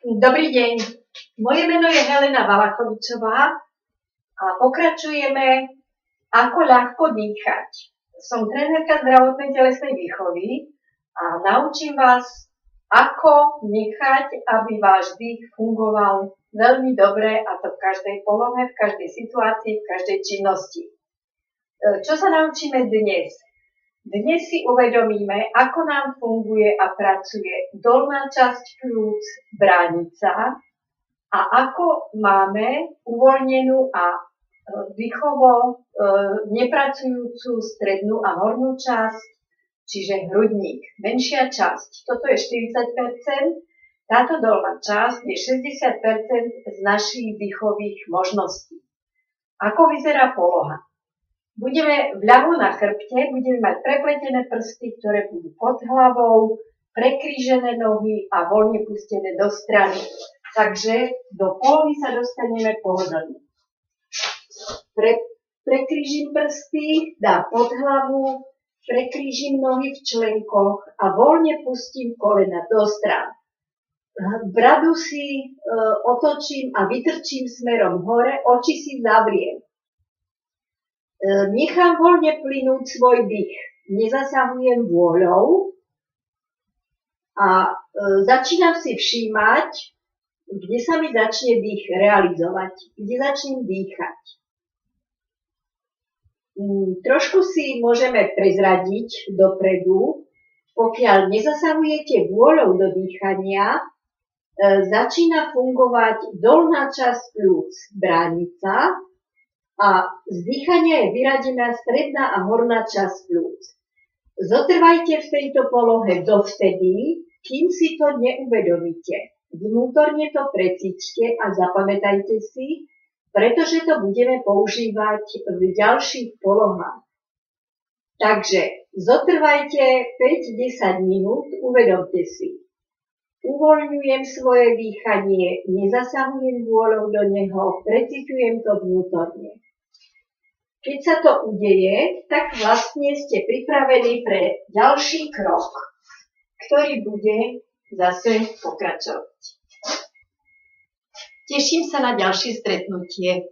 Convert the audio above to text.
Dobrý deň, moje meno je Helena Valachovičová a pokračujeme, ako ľahko dýchať. Som trénerka zdravotnej telesnej výchovy a naučím vás, ako nechať, aby váš dých fungoval veľmi dobre, a to v každej polohe, v každej situácii, v každej činnosti. Čo sa naučíme dnes? Dnes si uvedomíme, ako nám funguje a pracuje dolná časť pľúc, bránica, a ako máme uvoľnenú a dýchovo nepracujúcu strednú a hornú časť, čiže hrudník. Menšia časť, toto je 40%, táto dolná časť je 60% z našich dýchových možností. Ako vyzerá poloha? Budeme vľavo na chrbte, budeme mať prepletené prsty, ktoré budú pod hlavou, prekrížené nohy a voľne pustené do strany. Takže do polohy sa dostaneme pohodlne. Prekrížim prsty, dám pod hlavu, prekrížim nohy v členkoch a voľne pustím kolena do strán. Bradu si otočím a vytrčím smerom hore, oči si zavriem. Nechám voľne plynúť svoj dých, nezasahujem vôľou a začínam si všímať, kde sa mi začne dých realizovať, kde začnem dýchať. Trošku si môžeme prezradiť dopredu, pokiaľ nezasahujete vôľou do dýchania, začína fungovať dolná časť pľúc, bránica, a z dýchania je vyradená stredná a horná časť pľúc. Zotrvajte v tejto polohe dovtedy, kým si to neuvedomíte. Vnútorne to precíťte a zapamätajte si, pretože to budeme používať v ďalších polohách. Takže zotrvajte 5-10 minút, uvedomte si. Uvoľňujem svoje dýchanie, nezasahujem vôľou do neho, preciťujem to vnútorne. Keď sa to udeje, tak vlastne ste pripravení pre ďalší krok, ktorý bude zase pokračovať. Teším sa na ďalšie stretnutie.